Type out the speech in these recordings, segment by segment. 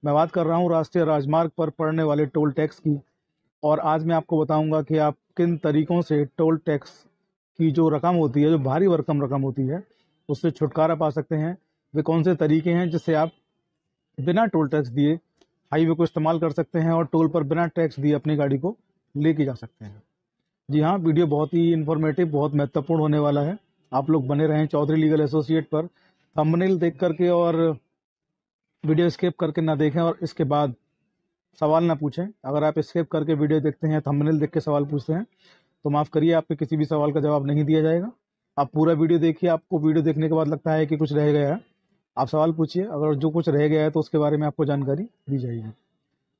मैं बात कर रहा हूँ राष्ट्रीय राजमार्ग पर पड़ने वाले टोल टैक्स की। और आज मैं आपको बताऊंगा कि आप किन तरीकों से टोल टैक्स की जो रकम होती है, जो भारी भरकम रकम होती है, उससे छुटकारा पा सकते हैं। वे कौन से तरीके हैं जिससे आप बिना टोल टैक्स दिए हाईवे को इस्तेमाल कर सकते हैं और टोल पर बिना टैक्स दिए अपनी गाड़ी को लेके जा सकते हैं। जी हाँ, वीडियो बहुत ही इन्फॉर्मेटिव, बहुत महत्वपूर्ण होने वाला है। आप लोग बने रहें चौधरी लीगल एसोसिएट पर। थंबनेल देख करके और वीडियो स्किप करके ना देखें और इसके बाद सवाल ना पूछें। अगर आप स्किप करके वीडियो देखते हैं, थंबनेल देख के सवाल पूछते हैं, तो माफ़ करिए, आपके किसी भी सवाल का जवाब नहीं दिया जाएगा। आप पूरा वीडियो देखिए। आपको वीडियो देखने के बाद लगता है कि कुछ रह गया है, आप सवाल पूछिए। अगर जो कुछ रह गया है तो उसके बारे में आपको जानकारी दी जाएगी।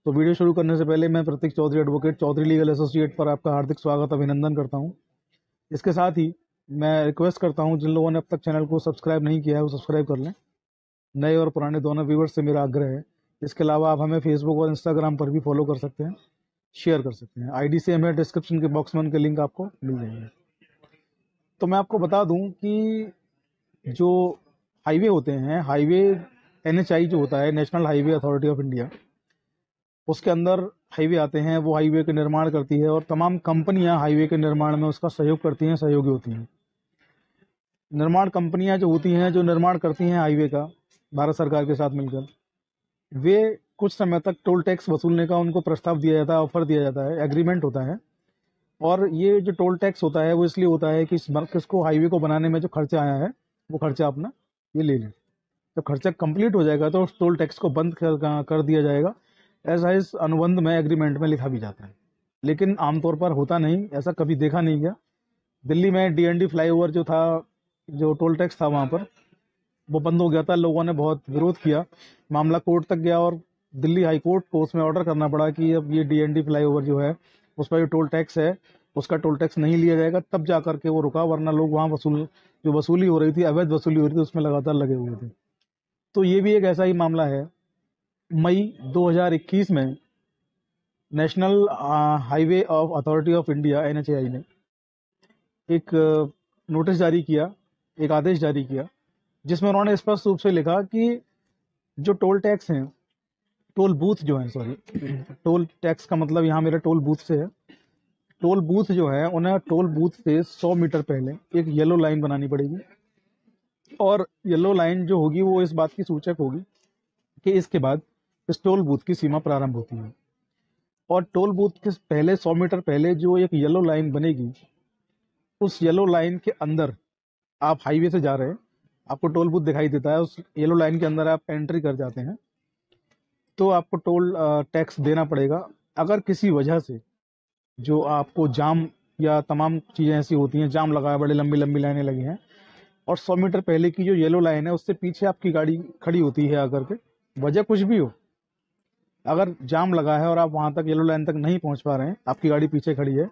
तो वीडियो शुरू करने से पहले मैं Pratik Chaudhary advocate, Chaudhary legal associate पर आपका हार्दिक स्वागत, अभिनंदन करता हूँ। इसके साथ ही मैं रिक्वेस्ट करता हूँ, जिन लोगों ने अब तक चैनल को सब्सक्राइब नहीं किया है वो सब्सक्राइब कर लें। नए और पुराने दोनों व्यूवर्स से मेरा आग्रह है। इसके अलावा आप हमें फेसबुक और इंस्टाग्राम पर भी फॉलो कर सकते हैं, शेयर कर सकते हैं। आईडी से हमें डिस्क्रिप्शन के बॉक्स में उनके लिंक आपको मिल जाएंगे। तो मैं आपको बता दूं कि जो हाईवे होते हैं, हाईवे एनएचआई जो होता है, national highway authority of India, उसके अंदर हाईवे आते हैं। वो हाईवे के निर्माण करती है और तमाम कंपनियां हाईवे के निर्माण में उसका सहयोग करती हैं, सहयोगी होती हैं। निर्माण कंपनियां जो होती हैं, जो निर्माण करती हैं हाईवे का भारत सरकार के साथ मिलकर, वे कुछ समय तक टोल टैक्स वसूलने का उनको प्रस्ताव दिया जाता है, ऑफर दिया जाता है, एग्रीमेंट होता है। और ये जो टोल टैक्स होता है वो इसलिए होता है कि किसको हाईवे को बनाने में जो खर्चा आया है वो खर्चा अपना ये ले लें। जब खर्चा कंप्लीट हो जाएगा तो उस टोल टैक्स को बंद कर दिया जाएगा। ऐसा इस अनुबंध में, एग्रीमेंट में लिखा भी जाता है। लेकिन आमतौर पर होता नहीं, ऐसा कभी देखा नहीं गया। दिल्ली में डीएनडी फ्लाईओवर जो था, जो टोल टैक्स था वहाँ पर, वो बंद हो गया था। लोगों ने बहुत विरोध किया, मामला कोर्ट तक गया और दिल्ली हाई कोर्ट को उसमें ऑर्डर करना पड़ा कि अब ये डीएनडी फ्लाईओवर जो है उस पर जो टोल टैक्स है उसका टोल टैक्स नहीं लिया जाएगा। तब जा करके वो रुका, वरना लोग वहाँ जो वसूली हो रही थी, अवैध वसूली हो रही थी, उसमें लगातार लगे हुए थे। तो ये भी एक ऐसा ही मामला है। मई 2021 में national highway of authority of India NHAI ने एक नोटिस जारी किया, एक आदेश जारी किया, जिसमें उन्होंने स्पष्ट रूप से लिखा कि जो टोल टैक्स हैं, टोल बूथ जो है, सॉरी, टोल टैक्स का मतलब यहाँ मेरा टोल बूथ से है। टोल बूथ जो है, उन्हें टोल बूथ से 100 मीटर पहले एक येलो लाइन बनानी पड़ेगी। और येलो लाइन जो होगी वो इस बात की सूचक होगी कि इसके बाद इस टोल बूथ की सीमा प्रारंभ होती है। और टोल बूथ के पहले 100 मीटर पहले जो एक येलो लाइन बनेगी, उस येलो लाइन के अंदर आप हाईवे से जा रहे हैं, आपको टोल बूथ दिखाई देता है, उस येलो लाइन के अंदर आप एंट्री कर जाते हैं तो आपको टोल टैक्स देना पड़ेगा। अगर किसी वजह से जो आपको जाम या तमाम चीज़ें ऐसी होती हैं, जाम लगा है, बड़े लंबी लंबी लाइनें लगी हैं, और 100 मीटर पहले की जो येलो लाइन है उससे पीछे आपकी गाड़ी खड़ी होती है आकर के, वजह कुछ भी हो, अगर जाम लगा है और आप वहां तक येलो लाइन तक नहीं पहुंच पा रहे हैं, आपकी गाड़ी पीछे खड़ी है,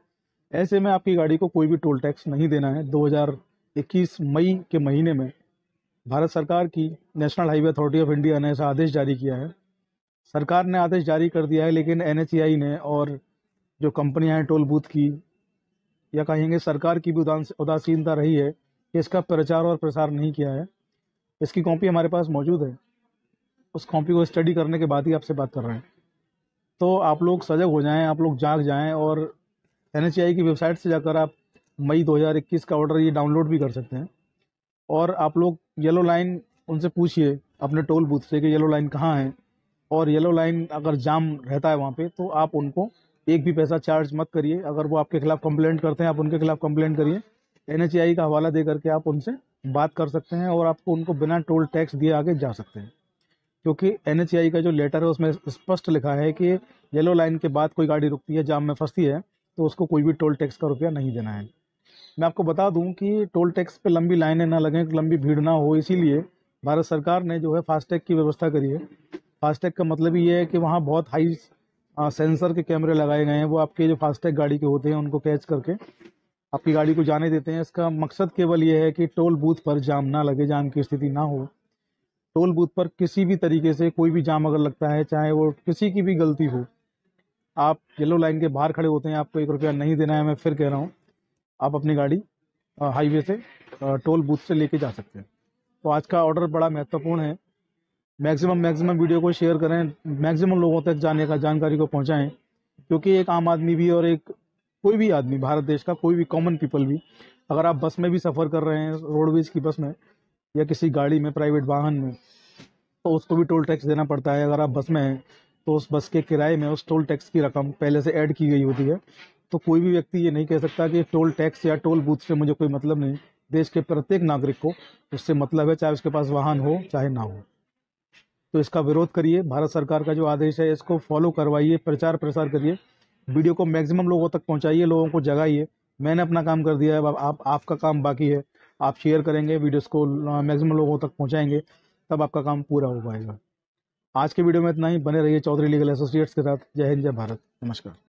ऐसे में आपकी गाड़ी को कोई भी टोल टैक्स नहीं देना है। 2021 मई के महीने में भारत सरकार की national highway authority of India ने ऐसा आदेश जारी किया है। सरकार ने आदेश जारी कर दिया है, लेकिन एनएचएआई ने और जो कंपनियां हैं टोल बूथ की, या कहेंगे सरकार की भी उदासीनता रही है कि इसका प्रचार और प्रसार नहीं किया है। इसकी कॉपी हमारे पास मौजूद है, उस कॉपी को स्टडी करने के बाद ही आपसे बात कर रहे हैं। तो आप लोग सजग हो जाएं, आप लोग जाग जाएं, और एनएचएआई की वेबसाइट से जाकर आप मई 2021 का ऑर्डर ये डाउनलोड भी कर सकते हैं। और आप लोग येलो लाइन उनसे पूछिए अपने टोल बूथ से कि येलो लाइन कहाँ है, और येलो लाइन अगर जाम रहता है वहाँ पे तो आप उनको एक भी पैसा चार्ज मत करिए। अगर वो आपके खिलाफ कंप्लेंट करते हैं, आप उनके खिलाफ कंप्लेंट करिए। एनएचएआई का हवाला दे करके आप उनसे बात कर सकते हैं और आपको उनको बिना टोल टैक्स दिए आगे जा सकते हैं। क्योंकि एनएचएआई का जो लेटर है उसमें स्पष्ट लिखा है कि येलो लाइन के बाद कोई गाड़ी रुकती है, जाम में फंसती है, तो उसको कोई भी टोल टैक्स का रुपया नहीं देना है। मैं आपको बता दूं कि टोल टैक्स पे लंबी लाइनें ना लगें, लंबी भीड़ ना हो, इसीलिए भारत सरकार ने जो है फास्टैग की व्यवस्था करी है। फास्टैग का मतलब ये है कि वहाँ बहुत हाई सेंसर के कैमरे लगाए गए हैं। वो आपके जो फास्टैग गाड़ी के होते हैं उनको कैच करके आपकी गाड़ी को जाने देते हैं। इसका मकसद केवल ये है कि टोल बूथ पर जाम ना लगे, जाम की स्थिति ना हो। टोल बूथ पर किसी भी तरीके से कोई भी जाम अगर लगता है, चाहे वो किसी की भी गलती हो, आप येलो लाइन के बाहर खड़े होते हैं, आपको 1 रुपया नहीं देना है। मैं फिर कह रहा हूँ, आप अपनी गाड़ी हाईवे से टोल बूथ से लेके जा सकते हैं। तो आज का ऑर्डर बड़ा महत्वपूर्ण है। मैक्सिमम वीडियो को शेयर करें, मैक्सिमम लोगों तक जाने का जानकारी को पहुंचाएं, क्योंकि एक आम आदमी भी और एक कोई भी आदमी, भारत देश का कोई भी कॉमन पीपल भी, अगर आप बस में भी सफ़र कर रहे हैं, रोडवेज की बस में या किसी गाड़ी में, प्राइवेट वाहन में, तो उसको भी टोल टैक्स देना पड़ता है। अगर आप बस में हैं तो उस बस के किराए में उस टोल टैक्स की रकम पहले से ऐड की गई होती है। तो कोई भी व्यक्ति ये नहीं कह सकता कि टोल टैक्स या टोल बूथ से मुझे कोई मतलब नहीं। देश के प्रत्येक नागरिक को उससे मतलब है, चाहे उसके पास वाहन हो चाहे ना हो। तो इसका विरोध करिए, भारत सरकार का जो आदेश है इसको फॉलो करवाइए, प्रचार प्रसार करिए, वीडियो को मैक्सिमम लोगों तक पहुंचाइए, लोगों को जगाइए। मैंने अपना काम कर दिया है, अब आपका काम बाकी है। आप शेयर करेंगे, वीडियोस को मैक्सिमम लोगों तक पहुंचाएंगे, तब आपका काम पूरा हो पाएगा। आज के वीडियो में इतना ही। बने रहिए चौधरी लीगल एसोसिएट्स के साथ। जय हिंद, जय भारत, नमस्कार।